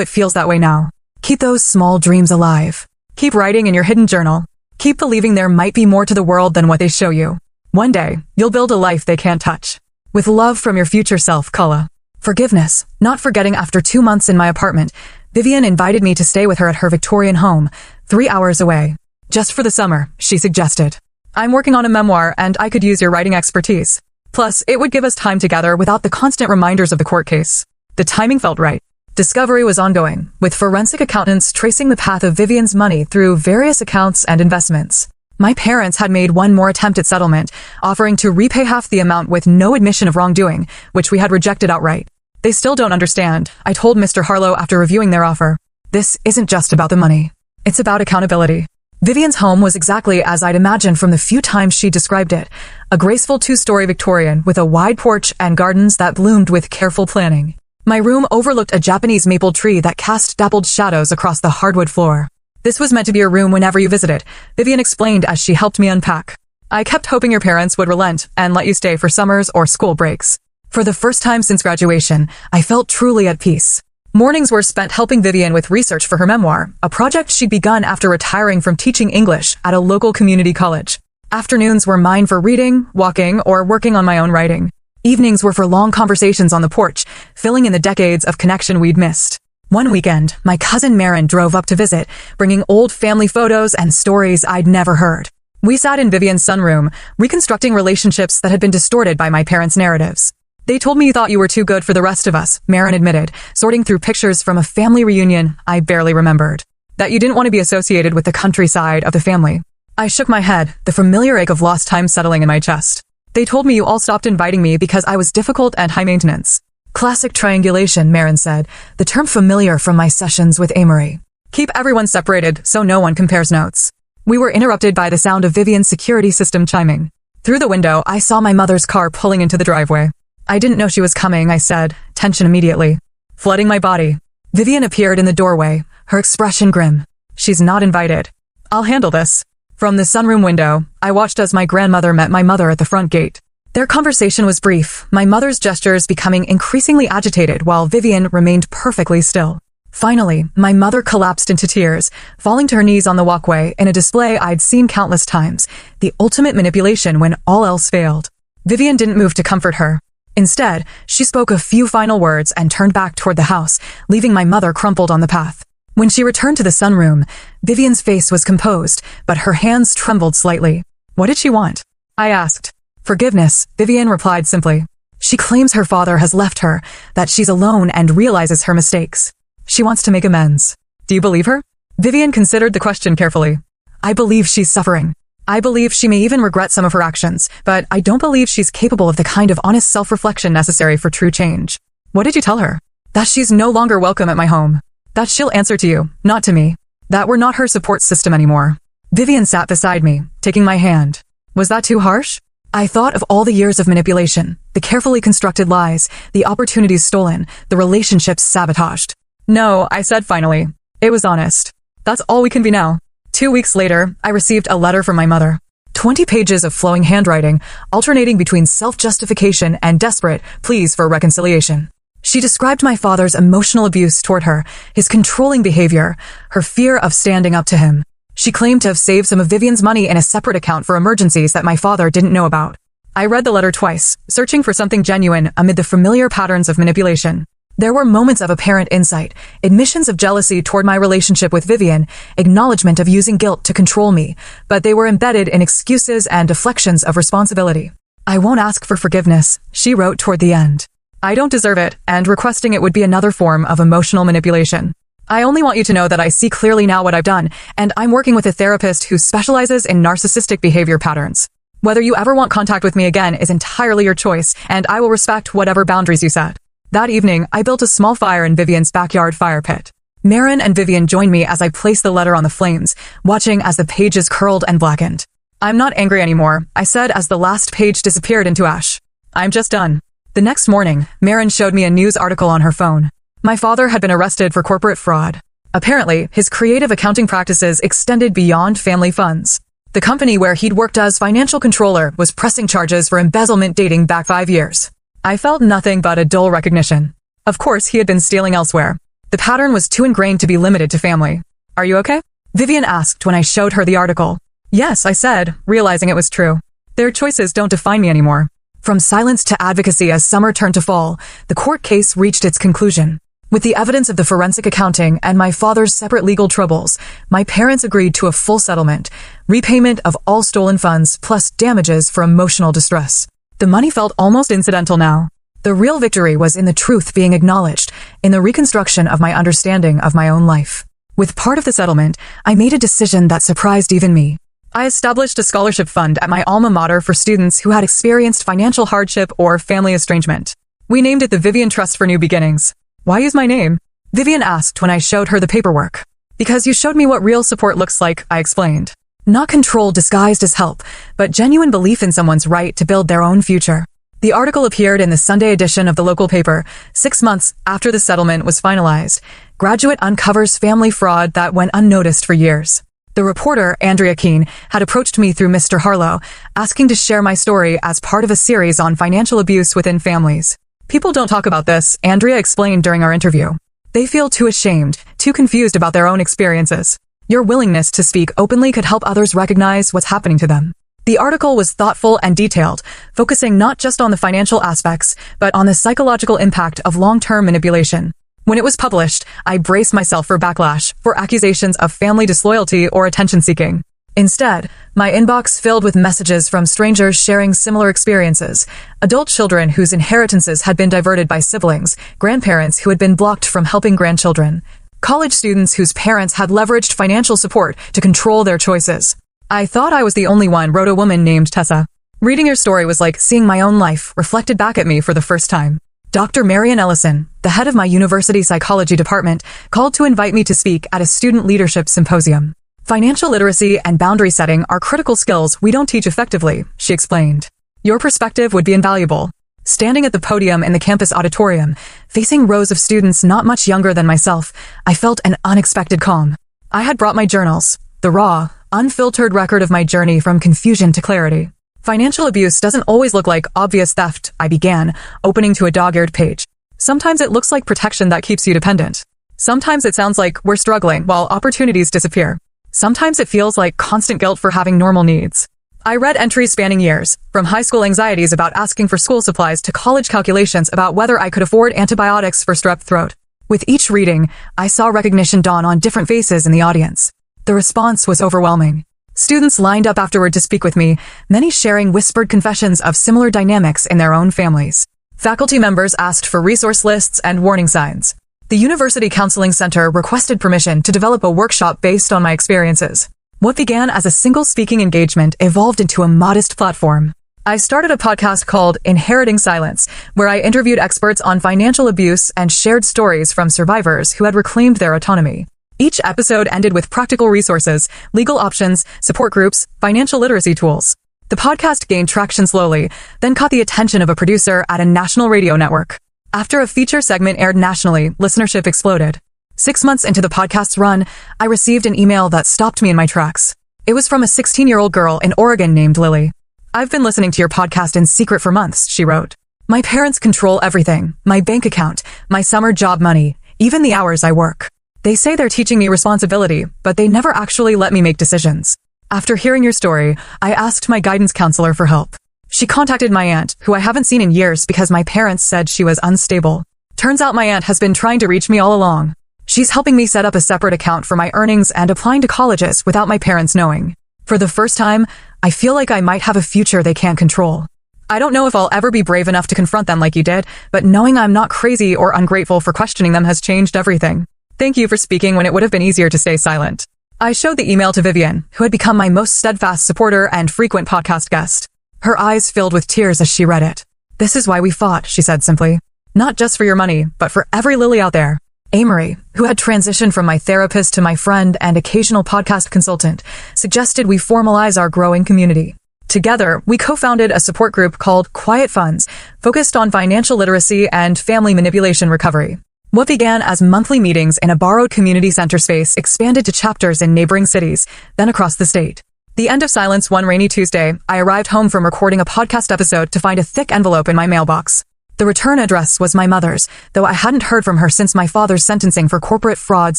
it feels that way now. Keep those small dreams alive. Keep writing in your hidden journal. Keep believing there might be more to the world than what they show you. One day, you'll build a life they can't touch. With love from your future self, Kala. Forgiveness. Not forgetting after 2 months in my apartment, Vivian invited me to stay with her at her Victorian home, 3 hours away. Just for the summer, she suggested. I'm working on a memoir and I could use your writing expertise. Plus, it would give us time together without the constant reminders of the court case. The timing felt right. Discovery was ongoing, with forensic accountants tracing the path of Vivian's money through various accounts and investments. My parents had made one more attempt at settlement, offering to repay half the amount with no admission of wrongdoing, which we had rejected outright. They still don't understand, I told Mr. Harlow after reviewing their offer. This isn't just about the money. It's about accountability. Vivian's home was exactly as I'd imagined from the few times she described it. A graceful 2-story Victorian with a wide porch and gardens that bloomed with careful planning. My room overlooked a Japanese maple tree that cast dappled shadows across the hardwood floor. This was meant to be your room whenever you visited, Vivian explained as she helped me unpack. I kept hoping your parents would relent and let you stay for summers or school breaks. For the first time since graduation, I felt truly at peace. Mornings were spent helping Vivian with research for her memoir, a project she'd begun after retiring from teaching English at a local community college. Afternoons were mine for reading, walking, or working on my own writing. Evenings were for long conversations on the porch, filling in the decades of connection we'd missed. One weekend, my cousin Marin drove up to visit, bringing old family photos and stories I'd never heard. We sat in Vivian's sunroom, reconstructing relationships that had been distorted by my parents' narratives. They told me you thought you were too good for the rest of us, Marin admitted, sorting through pictures from a family reunion I barely remembered. That you didn't want to be associated with the countryside of the family. I shook my head, the familiar ache of lost time settling in my chest. They told me you all stopped inviting me because I was difficult and high maintenance. Classic triangulation, Marin said, the term familiar from my sessions with Amory. Keep everyone separated so no one compares notes. We were interrupted by the sound of Vivian's security system chiming. Through the window, I saw my mother's car pulling into the driveway. I didn't know she was coming, I said, tension immediately flooding my body. Vivian appeared in the doorway, her expression grim. She's not invited. I'll handle this. From the sunroom window, I watched as my grandmother met my mother at the front gate. Their conversation was brief, my mother's gestures becoming increasingly agitated while Vivian remained perfectly still. Finally, my mother collapsed into tears, falling to her knees on the walkway in a display I'd seen countless times, the ultimate manipulation when all else failed. Vivian didn't move to comfort her. Instead, she spoke a few final words and turned back toward the house, leaving my mother crumpled on the path. When she returned to the sunroom, Vivian's face was composed, but her hands trembled slightly. What did she want? I asked. Forgiveness, Vivian replied simply. She claims her father has left her, that she's alone and realizes her mistakes. She wants to make amends. Do you believe her? Vivian considered the question carefully. I believe she's suffering. I believe she may even regret some of her actions, but I don't believe she's capable of the kind of honest self-reflection necessary for true change. What did you tell her? That she's no longer welcome at my home. That she'll answer to you, not to me. That we're not her support system anymore. Vivian sat beside me, taking my hand. Was that too harsh? I thought of all the years of manipulation, the carefully constructed lies, the opportunities stolen, the relationships sabotaged. No, I said finally. It was honest. That's all we can be now. 2 weeks later, I received a letter from my mother. 20 pages of flowing handwriting, alternating between self-justification and desperate pleas for reconciliation. She described my father's emotional abuse toward her, his controlling behavior, her fear of standing up to him. She claimed to have saved some of Vivian's money in a separate account for emergencies that my father didn't know about. I read the letter twice, searching for something genuine amid the familiar patterns of manipulation. There were moments of apparent insight, admissions of jealousy toward my relationship with Vivian, acknowledgement of using guilt to control me, but they were embedded in excuses and deflections of responsibility. I won't ask for forgiveness, she wrote toward the end. I don't deserve it, and requesting it would be another form of emotional manipulation. I only want you to know that I see clearly now what I've done, and I'm working with a therapist who specializes in narcissistic behavior patterns. Whether you ever want contact with me again is entirely your choice, and I will respect whatever boundaries you set. That evening, I built a small fire in Vivian's backyard fire pit. Marin and Vivian joined me as I placed the letter on the flames, watching as the pages curled and blackened. I'm not angry anymore, I said as the last page disappeared into ash. I'm just done. The next morning, Marin showed me a news article on her phone. My father had been arrested for corporate fraud. Apparently, his creative accounting practices extended beyond family funds. The company where he'd worked as financial controller was pressing charges for embezzlement dating back 5 years. I felt nothing but a dull recognition. Of course, he had been stealing elsewhere. The pattern was too ingrained to be limited to family. Are you okay? Vivian asked when I showed her the article. Yes, I said, realizing it was true. Their choices don't define me anymore. From silence to advocacy as summer turned to fall, the court case reached its conclusion. With the evidence of the forensic accounting and my father's separate legal troubles, my parents agreed to a full settlement, repayment of all stolen funds, plus damages for emotional distress. The money felt almost incidental now. The real victory was in the truth being acknowledged, in the reconstruction of my understanding of my own life. With part of the settlement, I made a decision that surprised even me. I established a scholarship fund at my alma mater for students who had experienced financial hardship or family estrangement. We named it the Vivian Trust for New Beginnings. Why use my name? Vivian asked when I showed her the paperwork. Because you showed me what real support looks like, I explained. Not control disguised as help, but genuine belief in someone's right to build their own future. The article appeared in the Sunday edition of the local paper, 6 months after the settlement was finalized. Graduate uncovers family fraud that went unnoticed for years. The reporter, Andrea Keene, had approached me through Mr. Harlow, asking to share my story as part of a series on financial abuse within families. People don't talk about this, Andrea explained during our interview. They feel too ashamed, too confused about their own experiences. Your willingness to speak openly could help others recognize what's happening to them. The article was thoughtful and detailed, focusing not just on the financial aspects, but on the psychological impact of long-term manipulation. When it was published, I braced myself for backlash, for accusations of family disloyalty or attention-seeking. Instead, my inbox filled with messages from strangers sharing similar experiences, adult children whose inheritances had been diverted by siblings, grandparents who had been blocked from helping grandchildren, college students whose parents had leveraged financial support to control their choices. I thought I was the only one, wrote a woman named Tessa. Reading your story was like seeing my own life reflected back at me for the first time. Dr. Marian Ellison, the head of my university psychology department, called to invite me to speak at a student leadership symposium. Financial literacy and boundary setting are critical skills we don't teach effectively, she explained. Your perspective would be invaluable. Standing at the podium in the campus auditorium, facing rows of students not much younger than myself, I felt an unexpected calm. I had brought my journals, the raw, unfiltered record of my journey from confusion to clarity. Financial abuse doesn't always look like obvious theft, I began, opening to a dog-eared page. Sometimes it looks like protection that keeps you dependent. Sometimes it sounds like we're struggling while opportunities disappear. Sometimes it feels like constant guilt for having normal needs. I read entries spanning years, from high school anxieties about asking for school supplies to college calculations about whether I could afford antibiotics for strep throat. With each reading, I saw recognition dawn on different faces in the audience. The response was overwhelming. Students lined up afterward to speak with me, many sharing whispered confessions of similar dynamics in their own families. Faculty members asked for resource lists and warning signs. The University Counseling Center requested permission to develop a workshop based on my experiences. What began as a single speaking engagement evolved into a modest platform. I started a podcast called Inheriting Silence, where I interviewed experts on financial abuse and shared stories from survivors who had reclaimed their autonomy. Each episode ended with practical resources, legal options, support groups, financial literacy tools. The podcast gained traction slowly, then caught the attention of a producer at a national radio network. After a feature segment aired nationally, listenership exploded. 6 months into the podcast's run, I received an email that stopped me in my tracks. It was from a 16-year-old girl in Oregon named Lily. I've been listening to your podcast in secret for months, she wrote. My parents control everything, my bank account, my summer job money, even the hours I work. They say they're teaching me responsibility, but they never actually let me make decisions. After hearing your story, I asked my guidance counselor for help. She contacted my aunt, who I haven't seen in years because my parents said she was unstable. Turns out my aunt has been trying to reach me all along. She's helping me set up a separate account for my earnings and applying to colleges without my parents knowing. For the first time, I feel like I might have a future they can't control. I don't know if I'll ever be brave enough to confront them like you did, but knowing I'm not crazy or ungrateful for questioning them has changed everything. Thank you for speaking when it would have been easier to stay silent. I showed the email to Vivian, who had become my most steadfast supporter and frequent podcast guest. Her eyes filled with tears as she read it. This is why we fought, she said simply. Not just for your money, but for every Lily out there. Amory, who had transitioned from my therapist to my friend and occasional podcast consultant, suggested we formalize our growing community. Together, we co-founded a support group called Quiet Funds, focused on financial literacy and family manipulation recovery. What began as monthly meetings in a borrowed community center space expanded to chapters in neighboring cities, then across the state. The end of silence one rainy Tuesday, I arrived home from recording a podcast episode to find a thick envelope in my mailbox. The return address was my mother's, though I hadn't heard from her since my father's sentencing for corporate fraud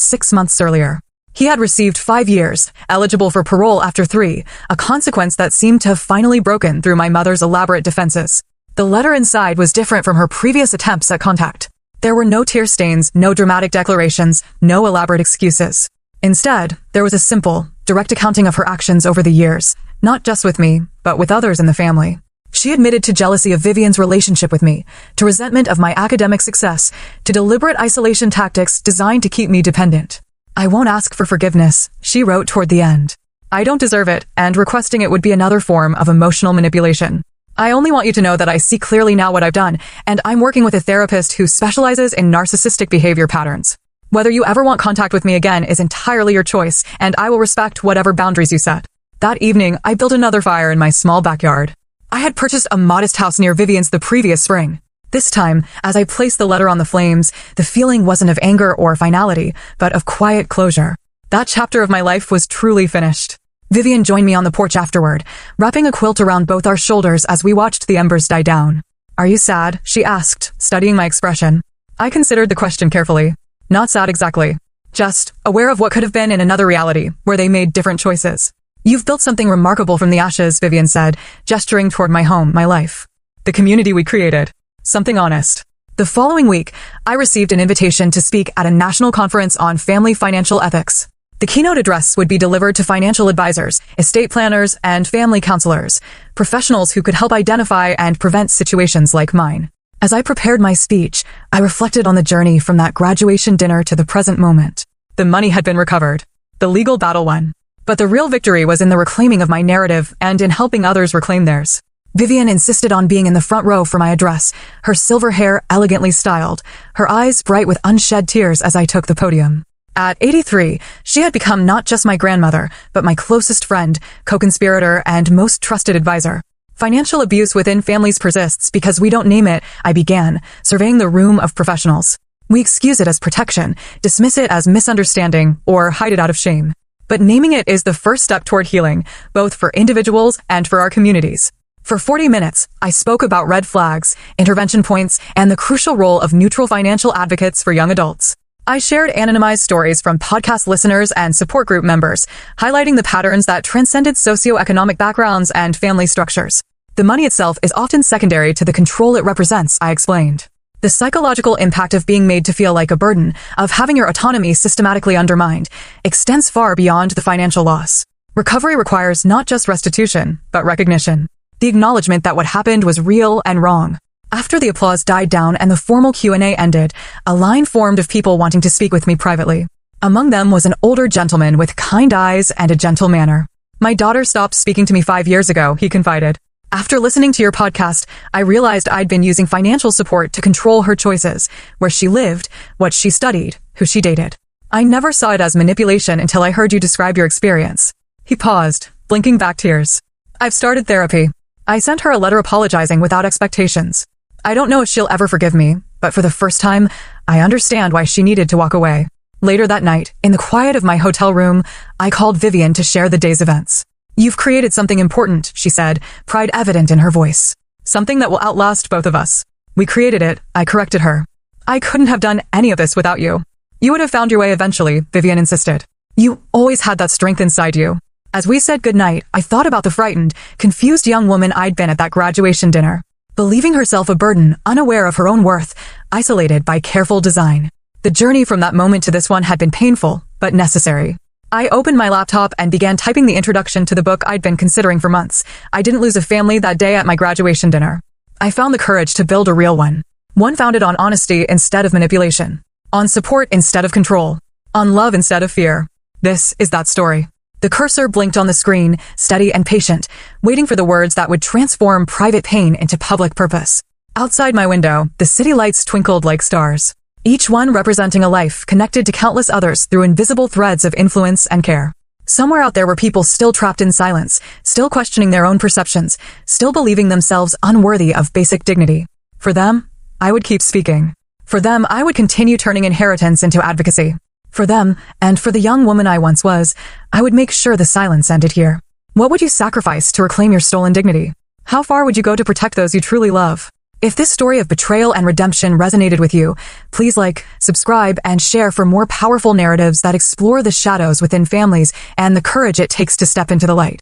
6 months earlier. He had received 5 years, eligible for parole after 3, a consequence that seemed to have finally broken through my mother's elaborate defenses. The letter inside was different from her previous attempts at contact. There were no tear stains, no dramatic declarations, no elaborate excuses. Instead, there was a simple, direct accounting of her actions over the years, not just with me, but with others in the family. She admitted to jealousy of Vivian's relationship with me, to resentment of my academic success, to deliberate isolation tactics designed to keep me dependent. I won't ask for forgiveness, she wrote toward the end. I don't deserve it, and requesting it would be another form of emotional manipulation. I only want you to know that I see clearly now what I've done, and I'm working with a therapist who specializes in narcissistic behavior patterns. Whether you ever want contact with me again is entirely your choice, and I will respect whatever boundaries you set. That evening, I built another fire in my small backyard. I had purchased a modest house near Vivian's the previous spring. This time, as I placed the letter on the flames, the feeling wasn't of anger or finality, but of quiet closure. That chapter of my life was truly finished. Vivian joined me on the porch afterward, wrapping a quilt around both our shoulders as we watched the embers die down. Are you sad? She asked, studying my expression. I considered the question carefully. Not sad exactly. Just aware of what could have been in another reality, where they made different choices. You've built something remarkable from the ashes, Vivian said, gesturing toward my home, my life. The community we created. Something honest. The following week, I received an invitation to speak at a national conference on family financial ethics. The keynote address would be delivered to financial advisors, estate planners, and family counselors, professionals who could help identify and prevent situations like mine. As I prepared my speech, I reflected on the journey from that graduation dinner to the present moment. The money had been recovered. The legal battle won. But the real victory was in the reclaiming of my narrative and in helping others reclaim theirs. Vivian insisted on being in the front row for my address, her silver hair elegantly styled, her eyes bright with unshed tears as I took the podium. At 83, she had become not just my grandmother, but my closest friend, co-conspirator, and most trusted advisor. Financial abuse within families persists because we don't name it, I began, surveying the room of professionals. We excuse it as protection, dismiss it as misunderstanding, or hide it out of shame. But naming it is the first step toward healing, both for individuals and for our communities. For 40 minutes, I spoke about red flags, intervention points, and the crucial role of neutral financial advocates for young adults. I shared anonymized stories from podcast listeners and support group members, highlighting the patterns that transcended socioeconomic backgrounds and family structures. The money itself is often secondary to the control it represents, I explained. The psychological impact of being made to feel like a burden, of having your autonomy systematically undermined, extends far beyond the financial loss. Recovery requires not just restitution, but recognition. The acknowledgement that what happened was real and wrong. After the applause died down and the formal Q&A ended, a line formed of people wanting to speak with me privately. Among them was an older gentleman with kind eyes and a gentle manner. My daughter stopped speaking to me 5 years ago, he confided. After listening to your podcast, I realized I'd been using financial support to control her choices, where she lived, what she studied, who she dated. I never saw it as manipulation until I heard you describe your experience. He paused, blinking back tears. I've started therapy. I sent her a letter apologizing without expectations. I don't know if she'll ever forgive me, but for the first time, I understand why she needed to walk away. Later that night, in the quiet of my hotel room, I called Vivian to share the day's events. You've created something important, she said, pride evident in her voice. Something that will outlast both of us. We created it, I corrected her. I couldn't have done any of this without you. You would have found your way eventually, Vivian insisted. You always had that strength inside you. As we said goodnight, I thought about the frightened, confused young woman I'd been at that graduation dinner. Believing herself a burden, unaware of her own worth, isolated by careful design. The journey from that moment to this one had been painful, but necessary. I opened my laptop and began typing the introduction to the book I'd been considering for months. I didn't lose a family that day at my graduation dinner. I found the courage to build a real one. One founded on honesty instead of manipulation. On support instead of control. On love instead of fear. This is that story. The cursor blinked on the screen, steady and patient, waiting for the words that would transform private pain into public purpose. Outside my window, the city lights twinkled like stars, each one representing a life connected to countless others through invisible threads of influence and care. Somewhere out there were people still trapped in silence, still questioning their own perceptions, still believing themselves unworthy of basic dignity. For them, I would keep speaking. For them, I would continue turning inheritance into advocacy. For them, and for the young woman I once was, I would make sure the silence ended here. What would you sacrifice to reclaim your stolen dignity? How far would you go to protect those you truly love? If this story of betrayal and redemption resonated with you, please like, subscribe, and share for more powerful narratives that explore the shadows within families and the courage it takes to step into the light.